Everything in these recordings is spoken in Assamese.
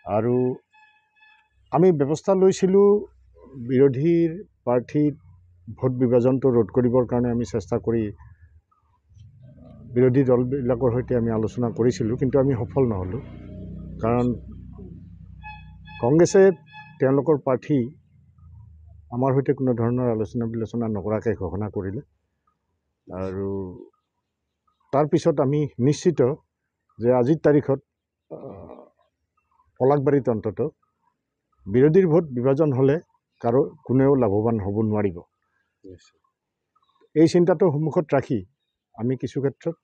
আৰু আমি ব্যৱস্থা লৈছিলোঁ বিৰোধীৰ প্ৰাৰ্থীত ভোট বিভাজনটো ৰোধ কৰিবৰ কাৰণে আমি চেষ্টা কৰি বিৰোধী দলবিলাকৰ সৈতে আমি আলোচনা কৰিছিলোঁ, কিন্তু আমি সফল নহ'লোঁ। কাৰণ কংগ্ৰেছে তেওঁলোকৰ প্ৰাৰ্থী আমাৰ সৈতে কোনো ধৰণৰ আলোচনা বিলোচনা নকৰাকৈ ঘোষণা কৰিলে। আৰু তাৰপিছত আমি নিশ্চিত যে আজিৰ তাৰিখত পলাশবাৰীত অন্ততঃ বিৰোধীৰ ভোট বিভাজন হ'লে কোনেও লাভৱান হ'ব নোৱাৰিব। এই চিন্তাটো সন্মুখত ৰাখি আমি কিছু ক্ষেত্ৰত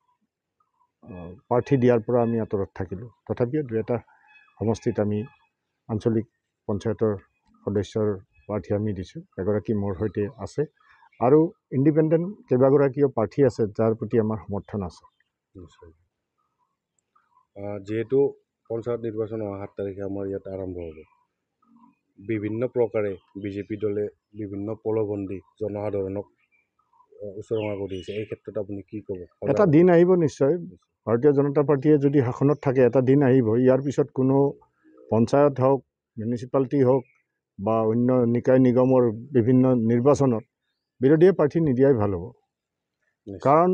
প্ৰাৰ্থী দিয়াৰ পৰা আমি আঁতৰত থাকিলোঁ। তথাপিও দুই এটা সমষ্টিত আমি আঞ্চলিক পঞ্চায়তৰ সদস্যৰ প্ৰাৰ্থী আমি দিছোঁ। এগৰাকী মোৰ সৈতে আছে আৰু ইণ্ডিপেণ্ডেণ্ট কেইবাগৰাকীও প্ৰাৰ্থী আছে যাৰ প্ৰতি আমাৰ সমৰ্থন আছে। যিহেতু পঞ্চায়ত নিৰ্বাচন 7 তাৰিখে আমাৰ ইয়াত আৰম্ভ হ'ব, বিভিন্ন প্ৰকাৰে বিজেপি দলে বিভিন্ন প্ৰলোভন দি জনসাধাৰণক উচৰ্গা কৰি আছে। এই ক্ষেত্ৰত আপুনি কি ক'ব? এটা দিন আহিব নিশ্চয়, ভাৰতীয় জনতা পাৰ্টীয়ে যদি শাসনত থাকে এটা দিন আহিব, ইয়াৰ পিছত কোনো পঞ্চায়ত হওক, মিউনিচিপালিটি হওক বা অন্য নিকায় নিগমৰ বিভিন্ন নিৰ্বাচনত বিৰোধীয়ে প্ৰাৰ্থী নিদিয়াই ভাল হ'ব। কাৰণ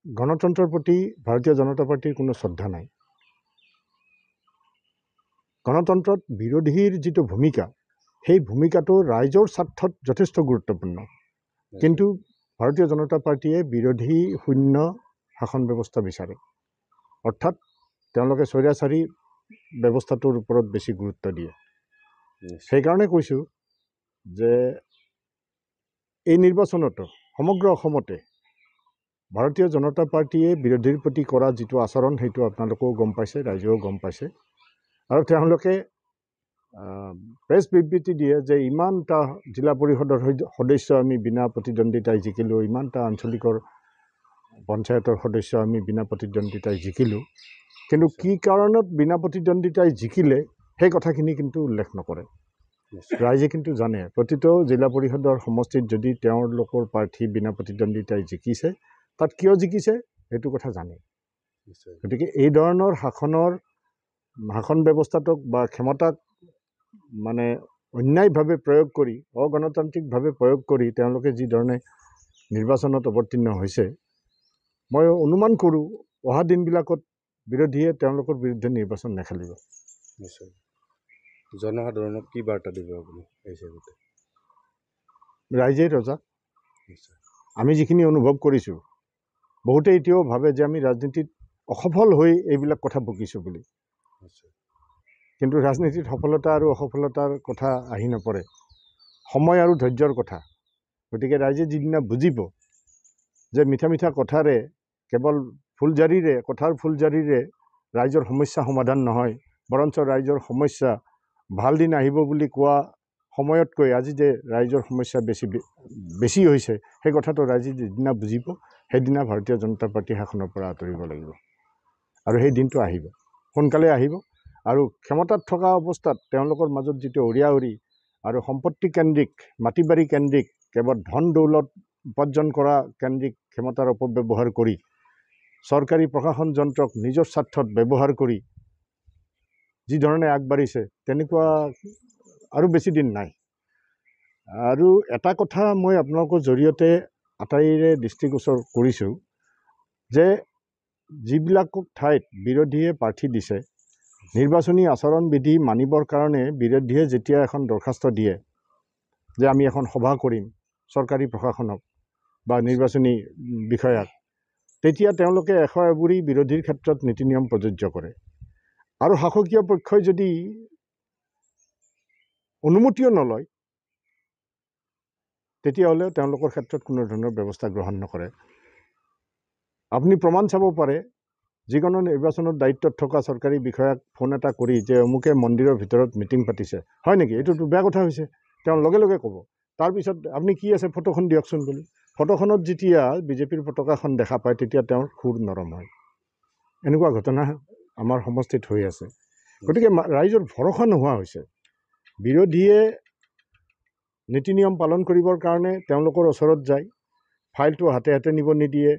গণতন্ত্ৰৰ প্ৰতি ভাৰতীয় জনতা পাৰ্টীৰ কোনো শ্ৰদ্ধা নাই। গণতন্ত্ৰত বিৰোধীৰ যিটো ভূমিকা, সেই ভূমিকাটো ৰাইজৰ স্বাৰ্থত যথেষ্ট গুৰুত্বপূৰ্ণ। কিন্তু ভাৰতীয় জনতা পাৰ্টীয়ে বিৰোধী শূন্য শাসন ব্যৱস্থা বিচাৰে। অৰ্থাৎ তেওঁলোকে স্বৈৰাচাৰী ব্যৱস্থাটোৰ ওপৰত বেছি গুৰুত্ব দিয়ে। সেইকাৰণে কৈছোঁ যে এই নিৰ্বাচনতো সমগ্ৰ অসমতে ভাৰতীয় জনতা পাৰ্টীয়ে বিৰোধীৰ প্ৰতি কৰা যিটো আচৰণ, সেইটো আপোনালোকেও গম পাইছে, ৰাইজেও গম পাইছে। আৰু তেওঁলোকে প্ৰেছ বিবৃতি দিয়ে যে ইমানটা জিলা পৰিষদৰ সদস্য আমি বিনা প্ৰতিদ্বন্দ্বিতাই জিকিলোঁ, ইমানটা আঞ্চলিকৰ পঞ্চায়তৰ সদস্য আমি বিনা প্ৰতিদ্বন্দ্বিতাই জিকিলোঁ। কিন্তু কি কাৰণত বিনা প্ৰতিদ্বন্দ্বিতাই জিকিলে সেই কথাখিনি কিন্তু উল্লেখ নকৰে। ৰাইজে কিন্তু জানে প্ৰতিটো জিলা পৰিষদৰ সমষ্টিত যদি তেওঁলোকৰ প্ৰাৰ্থী বিনা প্ৰতিদ্বন্দ্বিতাই জিকিছে, তাত কিয় জিকিছে সেইটো কথা জানে। গতিকে এই ধৰণৰ শাসন ব্যৱস্থাটোক বা ক্ষমতাক মানে অন্যায়ভাৱে প্ৰয়োগ কৰি, অগণতান্ত্ৰিকভাৱে প্ৰয়োগ কৰি তেওঁলোকে যি ধৰণে নিৰ্বাচনত অৱতীৰ্ণ হৈছে, মই অনুমান কৰোঁ অহা দিনবিলাকত বিৰোধীয়ে তেওঁলোকৰ বিৰুদ্ধে নিৰ্বাচন নেখেলিব। নিশ্চয়। জনসাধাৰণক কি বাৰ্তা দিব আপুনি? ৰাইজেই ৰজা। আমি যিখিনি অনুভৱ কৰিছোঁ, বহুতে এতিয়াও ভাবে যে আমি ৰাজনীতিত অসফল হৈ এইবিলাক কথা বকিছোঁ বুলি। কিন্তু ৰাজনীতিত সফলতা আৰু অসফলতাৰ কথা আহি নপৰে, সময় আৰু ধৈৰ্যৰ কথা। গতিকে ৰাইজে যিদিনা বুজিব যে মিঠা মিঠা কথাৰে, কেৱল কথাৰ ফুলজাৰিৰে ৰাইজৰ সমস্যা সমাধান নহয়, বৰঞ্চ ৰাইজৰ সমস্যা ভাল দিন আহিব বুলি কোৱা সময়তকৈ আজি যে ৰাইজৰ সমস্যা বেছি হৈছে, সেই কথাটো ৰাইজে যিদিনা বুজিব, সেইদিনা ভাৰতীয় জনতা পাৰ্টী শাসনৰ পৰা আঁতৰিব লাগিব। আৰু সেই দিনটো আহিব, সোনকালে আহিব। আৰু ক্ষমতাত থকা অৱস্থাত তেওঁলোকৰ মাজত যিটো অৰিয়াঅৰি আৰু সম্পত্তি কেন্দ্ৰিক, মাটি বাৰী কেন্দ্ৰিক, কেৱল ধন দৌলত উপাৰ্জন কৰা কেন্দ্ৰিক ক্ষমতাৰ অপব্যৱহাৰ কৰি, চৰকাৰী প্ৰশাসন যন্ত্ৰক নিজৰ স্বাৰ্থত ব্যৱহাৰ কৰি যি ধৰণে আগবাঢ়িছে, তেনেকুৱা আৰু বেছি দিন নাই। আৰু এটা কথা মই আপোনালোকৰ জৰিয়তে আটাইৰে দৃষ্টিগোচৰ কৰিছোঁ যে যিবিলাক ঠাইত বিৰোধীয়ে প্ৰাৰ্থী দিছে, নিৰ্বাচনী আচৰণ বিধি মানিবৰ কাৰণে বিৰোধীয়ে যেতিয়া এখন দৰখাস্ত দিয়ে যে আমি এখন সভা কৰিম চৰকাৰী প্ৰশাসনক বা নিৰ্বাচনী বিষয়াক, তেতিয়া তেওঁলোকে এশ এবুৰি বিৰোধীৰ ক্ষেত্ৰত নীতি নিয়ম প্ৰযোজ্য কৰে। আৰু শাসকীয় পক্ষই যদি অনুমতিও নলয়, তেতিয়াহ'লে তেওঁলোকৰ ক্ষেত্ৰত কোনো ধৰণৰ ব্যৱস্থা গ্ৰহণ নকৰে। আপুনি প্ৰমাণ চাব পাৰে, যিকোনো নিৰ্বাচনৰ দায়িত্বত থকা চৰকাৰী বিষয়াক ফোন এটা কৰি যে অমুকে মন্দিৰৰ ভিতৰত মিটিং পাতিছে, হয় নেকি, এইটোতো বেয়া কথা হৈছে, তেওঁ লগে লগে ক'ব। তাৰপিছত আপুনি কি আছে ফটোখন দিয়কচোন বুলি, ফটোখনত যেতিয়া বিজেপিৰ পতাকাখন দেখা পায়, তেতিয়া তেওঁৰ সুৰ নৰম হয়। এনেকুৱা ঘটনা আমাৰ সমষ্টিত হৈ আছে। গতিকে ৰাইজৰ ভৰসা নোহোৱা হৈছে। বিৰোধীয়ে নীতি নিয়ম পালন কৰিবৰ কাৰণে তেওঁলোকৰ ওচৰত যায়, ফাইলটো হাতে হাতে নিব নিদিয়ে,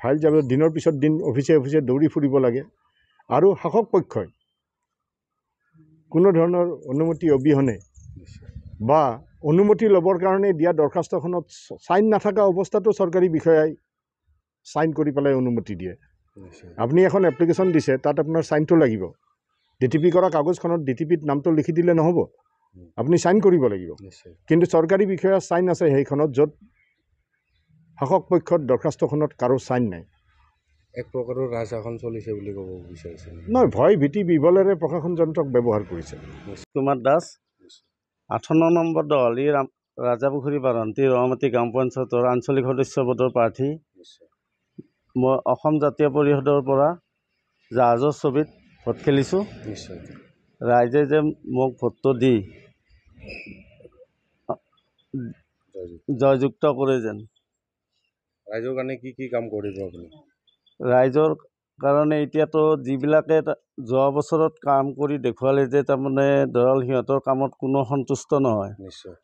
ফাইল যাব দিনৰ পিছত দিন অফিচে অফিচে দৌৰি ফুৰিব লাগে। আৰু শাসক পক্ষই কোনো ধৰণৰ অনুমতি অবিহনে বা অনুমতি ল'বৰ কাৰণে দিয়া দৰখাস্তখনত চাইন নাথাকা অৱস্থাতো চৰকাৰী বিষয়াই চাইন কৰি পেলাই অনুমতি দিয়ে। আপুনি এখন এপ্লিকেশ্যন দিছে, তাত আপোনাৰ চাইনটো লাগিব। ডিটিপি কৰা কাগজখনত ডিটিপিত নামটো লিখি দিলে নহ'ব, আপুনি চাইন কৰিব লাগিব। কিন্তু চৰকাৰী বিষয়াৰ চাইন আছে সেইখনত, য'ত শাসক পক্ষৰ দৰখাস্তখনত কাৰো চাইন নাই। এক প্ৰকাৰৰ ৰাজশাসন চলিছে বুলি ক'ব বিচাৰিছে। নহয়, ভয় ভীতি বিবলেৰে প্ৰশাসন যন্ত্ৰক ব্যৱহাৰ কৰিছে। কুমাৰ দাস, 58 নম্বৰ দহলি ৰাজাপুখুৰী বাৰন্তি ৰঙামাটি গ্ৰাম পঞ্চায়তৰ আঞ্চলিক সদস্য পদৰ প্ৰাৰ্থী। মই অসম জাতীয় পৰিষদৰ পৰা জাহাজৰ ছবিত ভোট খেলিছোঁ। ৰাইজে যে মোক ভোটটো দি জয়যুক্ত কৰে যেন। ৰাইজৰ কাৰণে কি কি কাম কৰিব আপুনি? ৰাইজৰ কাৰণে এতিয়াতো যিবিলাকে যোৱা বছৰত কাম কৰি দেখুৱালে যে তাৰমানে ধৰক সিহঁতৰ কামত কোনো সন্তুষ্ট নহয়। নিশ্চয়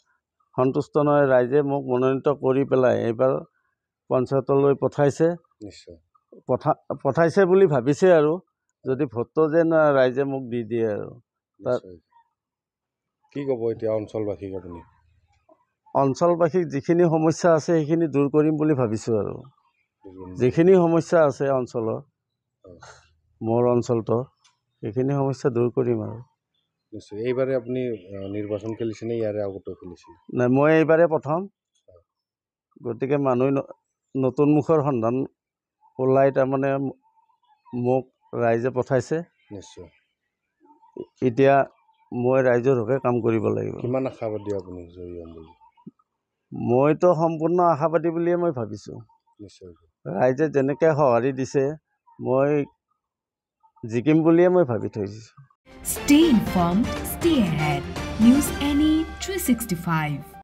সন্তুষ্ট নহয়, ৰাইজে মোক মনোনীত কৰি পেলাই এইবাৰ পঞ্চায়তলৈ পঠাইছে। নিশ্চয় পঠাইছে বুলি ভাবিছে আৰু যদি ভোটটো যেন ৰাইজে মোক দি দিয়ে আৰু কি ক'ব এতিয়া অঞ্চলবাসীক আপুনি? অঞ্চলবাসীক যিখিনি সমস্যা আছে সেইখিনি দূৰ কৰিম বুলি ভাবিছোঁ আৰু যিখিনি সমস্যা আছে অঞ্চলৰ মোৰ অঞ্চলটো সেইখিনি সমস্যা দূৰ কৰিম আৰু নিশ্চয়। এইবাৰে আপুনি নিৰ্বাচন খেলিছেনে ইয়াৰে আগতেও খেলিছিল? নাই, মই এইবাৰে প্ৰথম, গতিকে মানুহ নতুন মুখৰ সন্ধান ওলাই তাৰমানে মোক ৰাইজে পঠাইছে। নিশ্চয়। এতিয়া মই ৰাইজৰ হকে কাম কৰিব লাগিব। কিমান আশাবাদী আপুনি জয়ী হ'ম বুলি? মইতো সম্পূৰ্ণ আশাবাদী বুলিয়ে মই ভাবিছোঁ। নিশ্চয়। ৰাইজে যেনেকৈ সঁহাৰি দিছে মই জিকিম বুলিয়ে মই ভাবি থৈছোঁ। Stay informed, stay ahead. News NE 365.